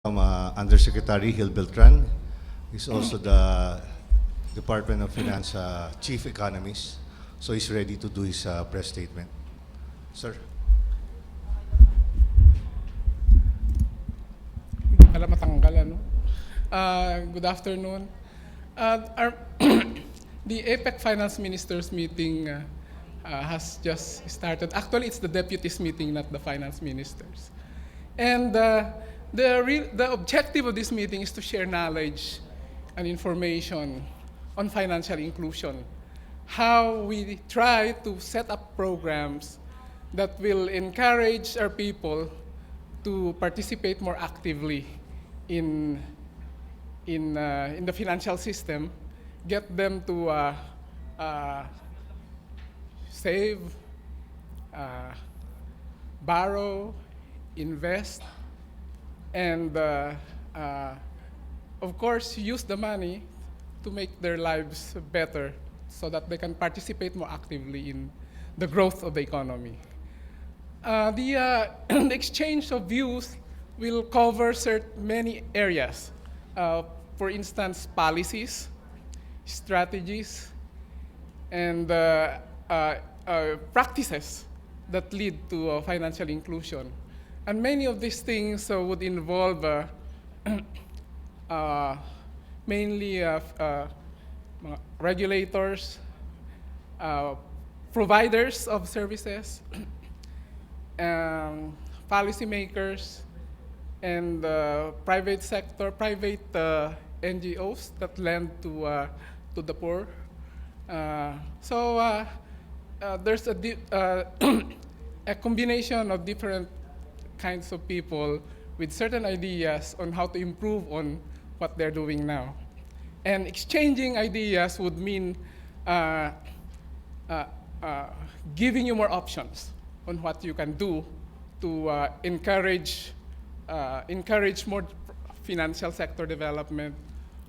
Undersecretary Hill Beltran. He's also the Department of Finance Chief Economist. So he's ready to do his press statement. Sir. Alam matanggal, ano? Good afternoon. The APEC Finance Ministers meeting has just started. Actually, it's the deputies meeting, not the finance ministers. And the objective of this meeting is to share knowledge and information on financial inclusion. How we try to set up programs that will encourage our people to participate more actively in the financial system, get them to save, borrow, invest, and of course use the money to make their lives better so that they can participate more actively in the growth of the economy. The exchange of views will cover many areas. For instance, policies, strategies, and practices that lead to financial inclusion. And many of these things would involve mainly regulators, providers of services, policymakers, and private sector, private NGOs that lend to the poor. There's a combination of different kinds of people with certain ideas on how to improve on what they're doing now. And exchanging ideas would mean giving you more options on what you can do to encourage more financial sector development,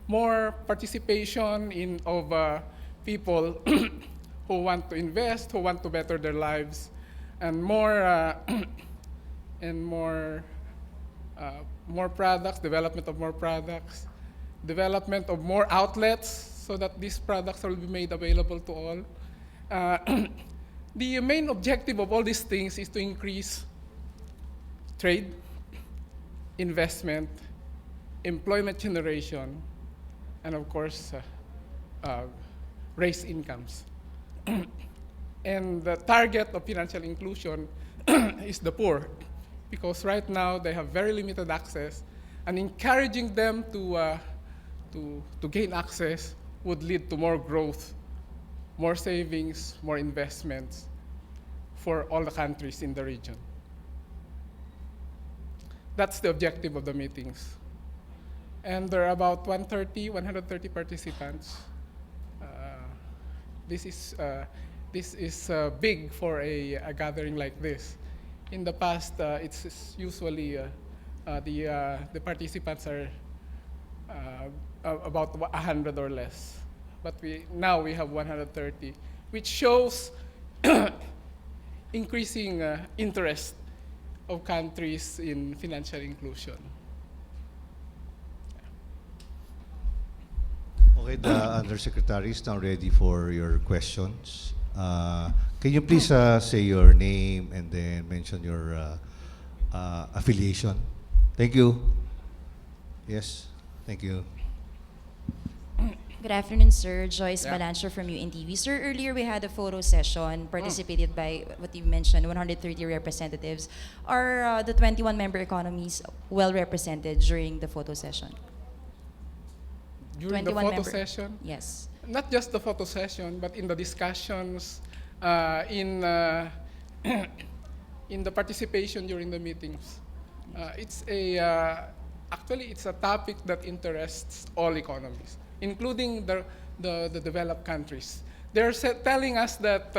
more participation of people who want to invest, who want to better their lives, and more products, development of more products, development of more outlets so that these products will be made available to all. The main objective of all these things is to increase trade, investment, employment generation, and of course, raise incomes. And the target of financial inclusion is the poor, because right now they have very limited access, and encouraging them to gain access would lead to more growth, more savings, more investments for all the countries in the region. That's the objective of the meetings. And there are about 130 participants. This is big for a gathering like this. In the past, it's usually the participants are about 100 or less. But now we have 130, which shows increasing interest of countries in financial inclusion. Okay, the Undersecretary is now ready for your questions. Can you please say your name and then mention your affiliation? Thank you. Yes, thank you. Good afternoon, sir. Joyce Yeah. Balancho from UNTV. Sir, earlier we had a photo session participated by what you mentioned, 130 representatives. Are the 21 member economies well represented during the photo session? During the 21 photo member- session, Yes. not just the photo session, but in the discussions, in in the participation during the meetings. Actually it's a topic that interests all economies, including the developed countries. They're telling us that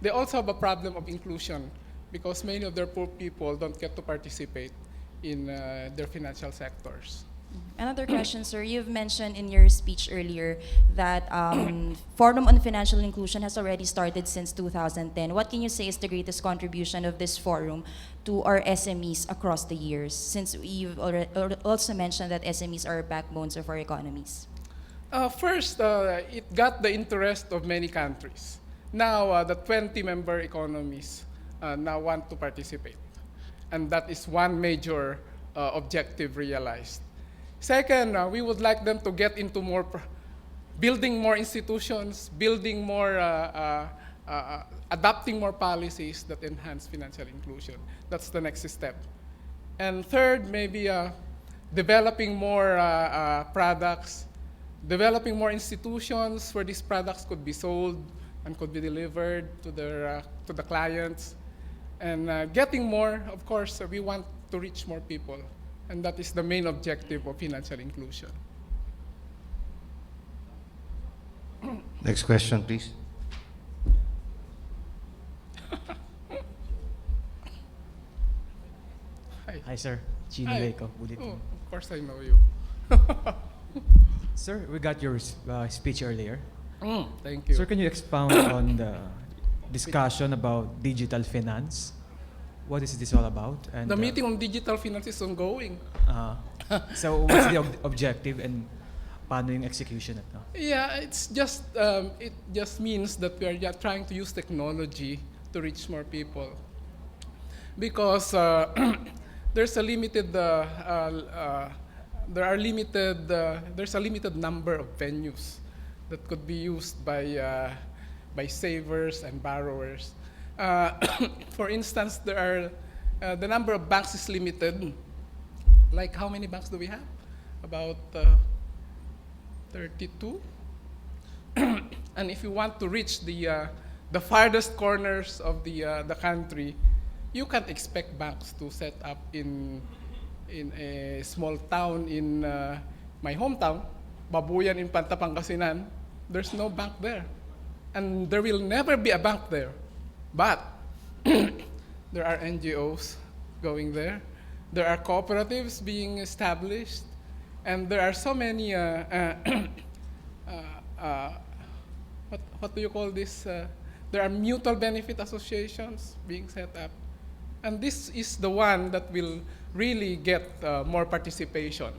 they also have a problem of inclusion because many of their poor people don't get to participate in their financial sectors. Another question, sir. You've mentioned in your speech earlier that Forum on Financial Inclusion has already started since 2010. What can you say is the greatest contribution of this forum to our SMEs across the years? Since you've also mentioned that SMEs are backbones of our economies. First, it got the interest of many countries. Now, the 20-member economies now want to participate. And that is one major objective realized. Second, we would like them to get into building more institutions, building more, adopting more policies that enhance financial inclusion. That's the next step. And third, maybe developing more products, developing more institutions where these products could be sold and could be delivered to the clients. And getting more, of course, we want to reach more people. And that is the main objective of financial inclusion. Next question, please. Hi. Hi, sir. Chino Hi. Leco, Bulletin. Oh, of course I know you. Sir, we got your speech earlier. Thank you. Sir, can you expound on the discussion about digital finance? What is this all about? And The meeting on digital finance is ongoing. So what's the objective and paano yung execution at no? Yeah, it's just it just means that we are just trying to use technology to reach more people, because there's a limited there's a limited number of venues that could be used by savers and borrowers. For instance, there are the number of banks is limited. Like, how many banks do we have? About 32. And if you want to reach the farthest corners of the country, you can't expect banks to set up in a small town in my hometown, Babuyan in Pantapangasinan. There's no bank there, and there will never be a bank there. But there are NGOs going there. There are cooperatives being established, and there are so many what do you call this? There are mutual benefit associations being set up, and this is the one that will really get more participation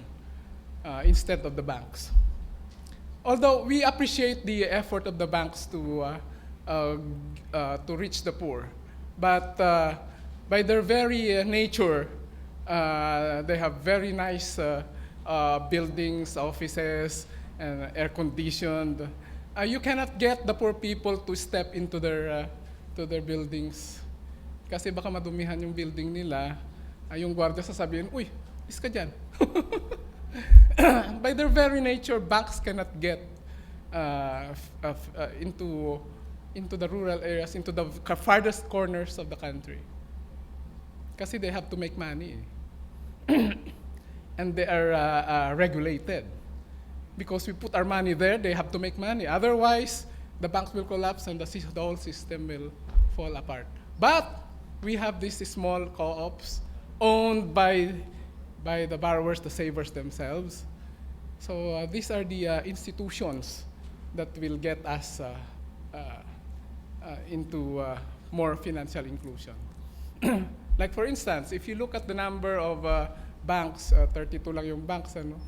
instead of the banks. Although we appreciate the effort of the banks to reach the poor, but by their very nature, they have very nice buildings, offices, and air-conditioned. You cannot get the poor people to step into their buildings. Kasi baka madumihan yung building nila, yung guardia sasabihin, uy, is ka dyan. By their very nature, banks cannot get into the rural areas, into the farthest corners of the country. Kasi they have to make money. And they are regulated. Because we put our money there, they have to make money. Otherwise, the banks will collapse and the whole system will fall apart. But we have these small co-ops owned by the borrowers, the savers themselves. So these are the institutions that will get us into more financial inclusion. Like for instance, if you look at the number of banks, 32 lang yung banks, ano?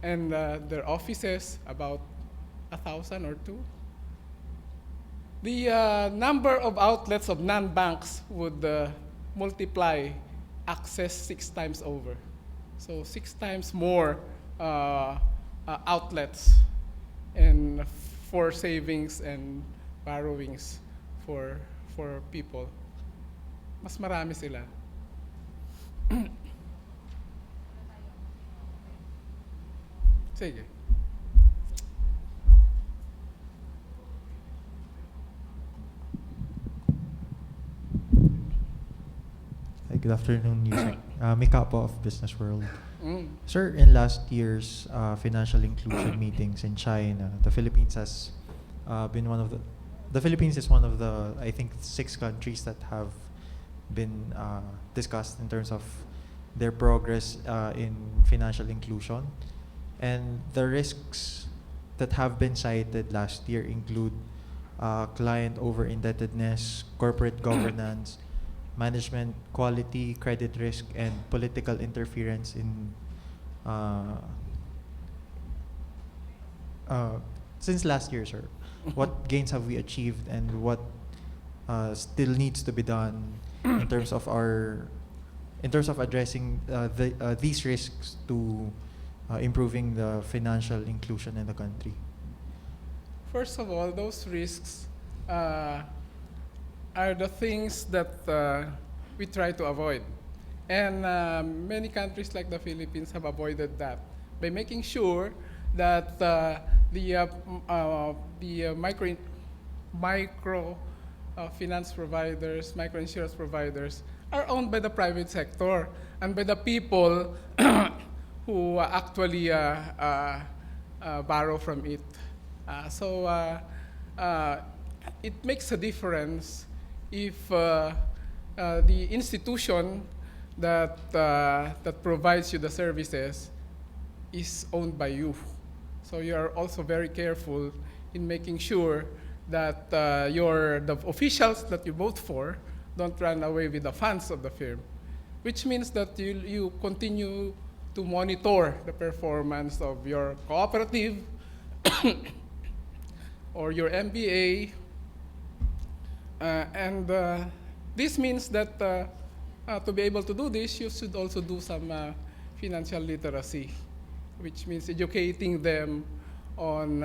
And their offices, about 1,000 or 2. The number of outlets of non-banks would multiply access 6 times over. So 6 times more outlets and for savings and borrowings for people. Mas marami sila. Sige. Hi, good afternoon, Usec. Mikapo of Business World. Mm. Sir, in last year's financial inclusion meetings in China, the Philippines has been one of the Philippines is one of the, I think, 6 countries that have been discussed in terms of their progress in financial inclusion. And the risks that have been cited last year include client over-indebtedness, corporate governance, management quality, credit risk, and political interference in since last year, sir. What gains have we achieved, and what still needs to be done in terms of addressing these risks to improving the financial inclusion in the country? First of all, those risks are the things that we try to avoid. And many countries like the Philippines have avoided that by making sure that the micro finance providers, micro insurance providers are owned by the private sector and by the people who actually borrow from it. So it makes a difference if the institution that provides you the services is owned by you. So you are also very careful in making sure that the officials that you vote for don't run away with the funds of the firm, which means that you continue to monitor the performance of your cooperative or your MBA. And this means that to be able to do this, you should also do some financial literacy, which means educating them on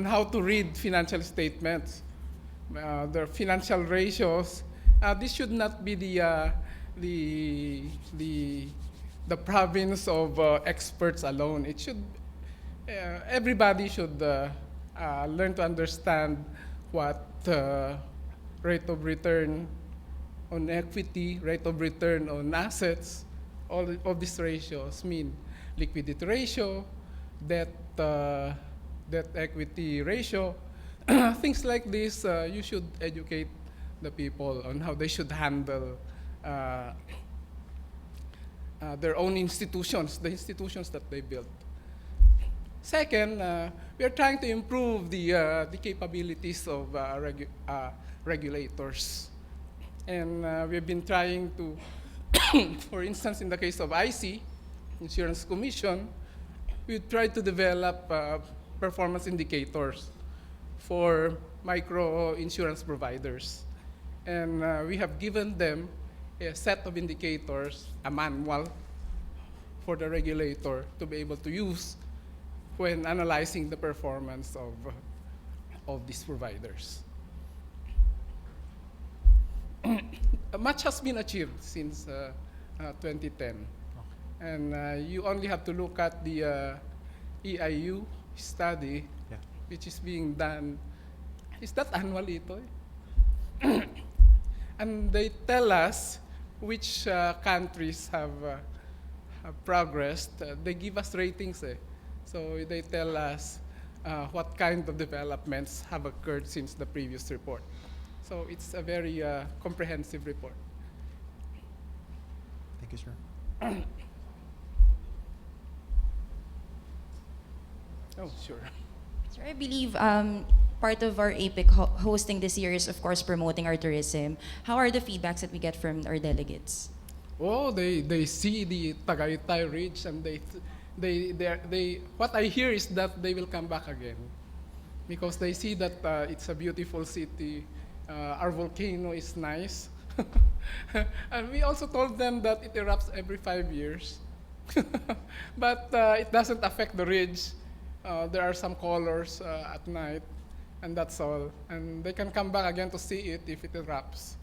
how to read financial statements, their financial ratios. This should not be the province of experts alone. It should everybody should learn to understand what rate of return on equity, rate of return on assets, all of these ratios mean. Liquidity ratio, debt equity ratio, things like this. You should educate the people on how they should handle their own institutions, the institutions that they built. Second, we are trying to improve the capabilities of regulators. And we've been trying to, for instance, in the case of IC, Insurance Commission, we tried to develop performance indicators for micro insurance providers. And we have given them a set of indicators, a manual for the regulator to be able to use when analyzing the performance of these providers. Much has been achieved since 2010. And you only have to look at the EIU study, Yeah. which is being done. Is that annually ito? And they tell us which countries have progressed. They give us ratings. So they tell us what kind of developments have occurred since the previous report. So it's a very comprehensive report. Thank you, sir. Oh, sure. Sir, I believe part of our APIC hosting this year is, of course, promoting our tourism. How are the feedbacks that we get from our delegates? Oh, they see the Tagaytay Ridge, and they what I hear is that they will come back again because they see that it's a beautiful city. Our volcano is nice. And we also told them that it erupts every 5 years. But it doesn't affect the ridge. There are some colors at night, and that's all. And they can come back again to see it if it erupts.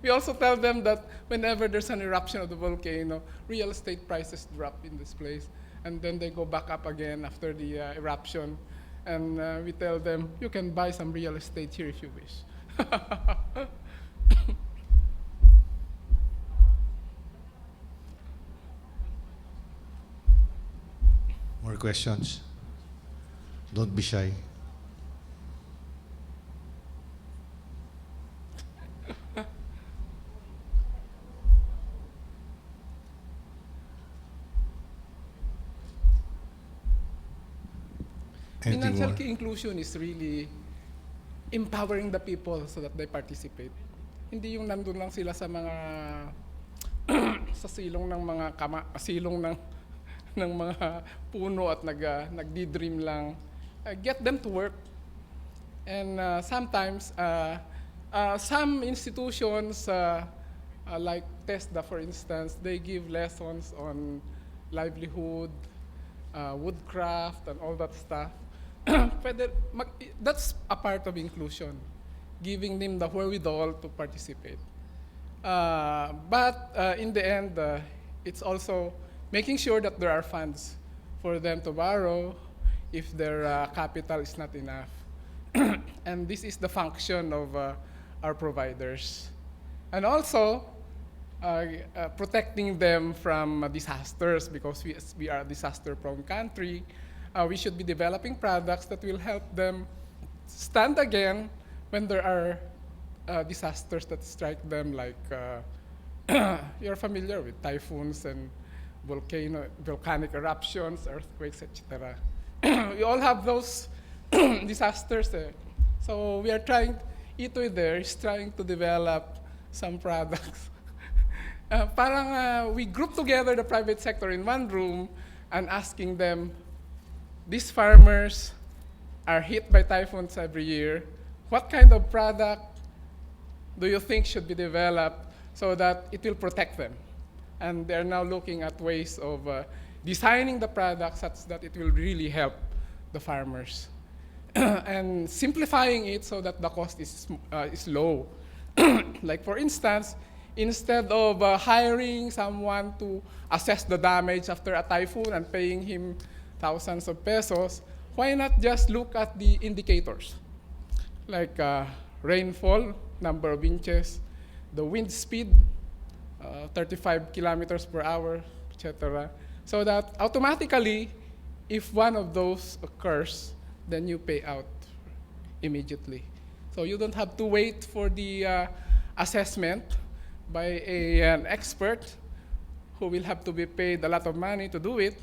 We also tell them that whenever there's an eruption of the volcano, real estate prices drop in this place. And then they go back up again after the eruption. And we tell them, you can buy some real estate here if you wish. More questions? Don't be shy. Anything Financial more? inclusion is really empowering the people so that they participate. Hindi yung nandun lang sila sa mga sa silong ng mga silong ng ng mga puno at nagdi-dream lang. Get them to work. And sometimes some institutions like TESDA, for instance, they give lessons on livelihood, woodcraft, and all that stuff. That's a part of inclusion, giving them the wherewithal to participate. But in the end, it's also making sure that there are funds for them to borrow if their capital is not enough. And this is the function of our providers. And also, protecting them from disasters, because we are a disaster-prone country. We should be developing products that will help them stand again when there are disasters that strike them, like you're familiar with typhoons and volcanic eruptions, earthquakes, etc. We all have those disasters. So we are Itoy there is trying to develop some products. We group together the private sector in one room and asking them, these farmers are hit by typhoons every year. What kind of product do you think should be developed so that it will protect them? And they're now looking at ways of designing the product such that it will really help the farmers. And simplifying it so that the cost is low. Like for instance, instead of hiring someone to assess the damage after a typhoon and paying him thousands of pesos, why not just look at the indicators? Like rainfall, number of inches, the wind speed, 35 kilometers per hour, etc. So that automatically, if one of those occurs, then you pay out immediately. So you don't have to wait for the assessment by an expert who will have to be paid a lot of money to do it,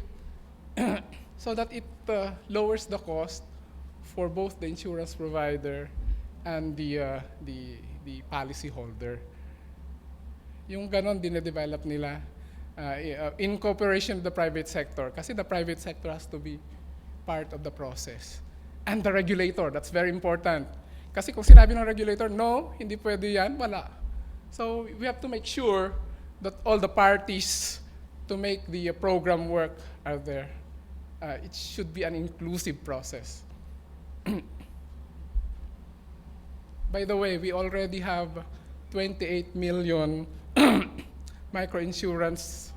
so that it lowers the cost for both the insurance provider and the policy holder. Yung ganon dine-develop nila in cooperation with the private sector, kasi the private sector has to be part of the process. And the regulator, that's very important. Kasi kung sinabi ng regulator, no, hindi pwede yan, wala. So we have to make sure that all the parties to make the program work are there. It should be an inclusive process. By the way, we already have 28 million microinsurance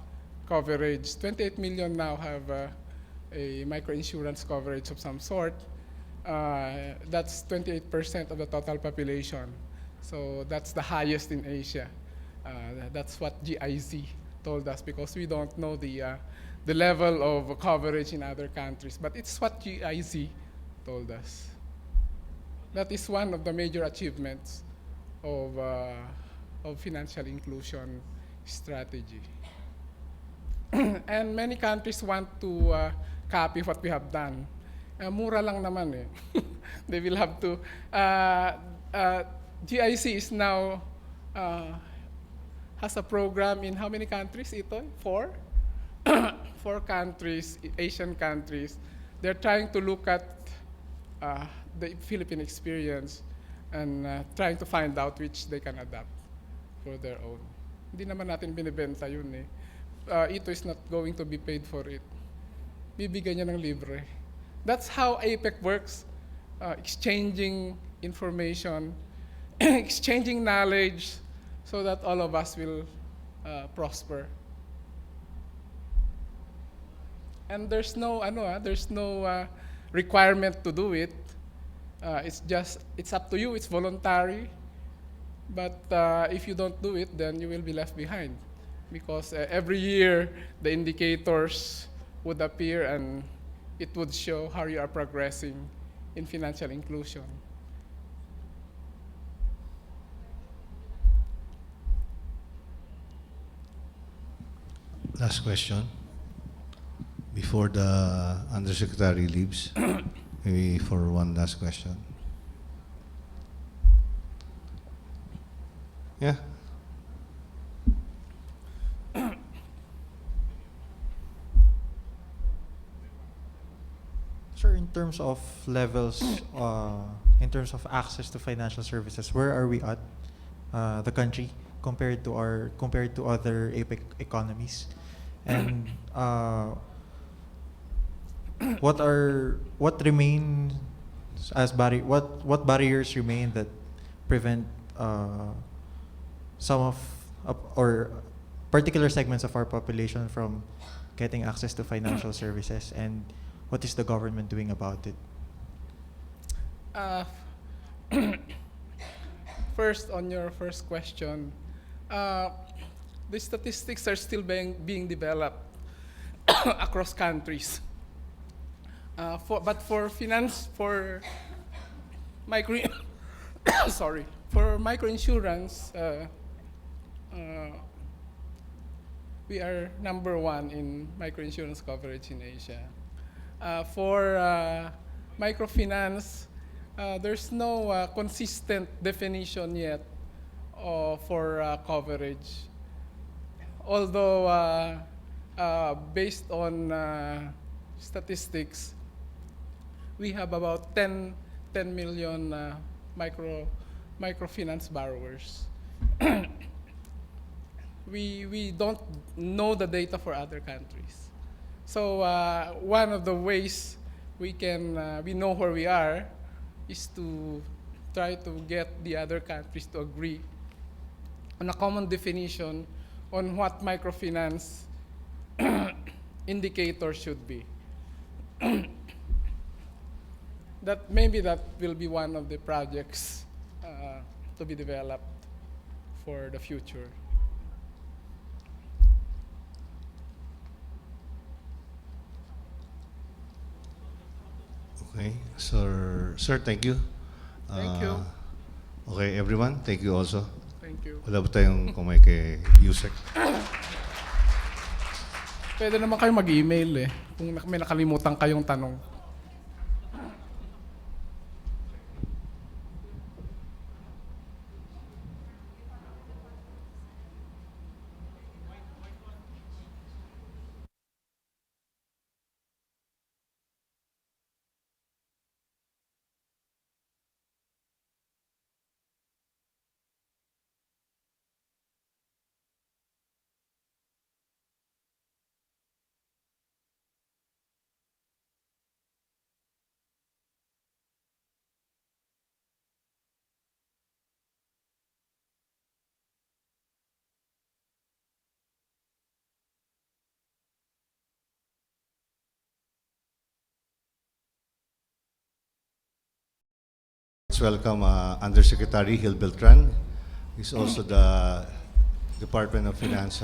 coverage. 28 million now have a microinsurance coverage of some sort. That's 28% of the total population. So that's the highest in Asia. That's what GIZ told us, because we don't know the level of coverage in other countries. But it's what GIZ told us. That is one of the major achievements of financial inclusion strategy. And many countries want to copy what we have done. Mura lang naman eh. They will have to. GIC is now has a program in how many countries? Ito? 4? 4 countries, Asian countries. They're trying to look at the Philippine experience and trying to find out which they can adapt for their own. Hindi naman natin binibenta yun eh. Ito is not going to be paid for it. Bibigyan niya ng libre. That's how APEC works, exchanging information, exchanging knowledge, so that all of us will prosper. And there's no requirement to do it. It's up to you. It's voluntary. But if you don't do it, then you will be left behind, because every year the indicators would appear and it would show how you are progressing in financial inclusion. Last question before the Undersecretary leaves. maybe for one last question. Yeah. Sir, in terms of levels, in terms of access to financial services, where are we at, the country compared to other APEC economies, and what remains as what barriers remain that prevent some of or particular segments of our population from getting access to financial services, and what is the government doing about it? Uh, First, on your first question, uh, the statistics are still being developed across countries. But for finance, for micro, sorry, for microinsurance, we are number one in microinsurance coverage in Asia. For microfinance, there's no consistent definition yet for coverage. Although, based on statistics, we have about 10 million microfinance borrowers. We don't know the data for other countries. So one of the ways we know where we are is to try to get the other countries to agree on a common definition on what microfinance indicator should be. That will be one of the projects to be developed for the future. Okay, sir, thank you. Thank you. Okay, everyone, thank you also. Thank you. Wala ba tayong kumay kay Usec? Pwede naman kayo mag-email kung may nakalimutan kayong tanong. Let's welcome Undersecretary Gil Beltran. He's also the Department of Finance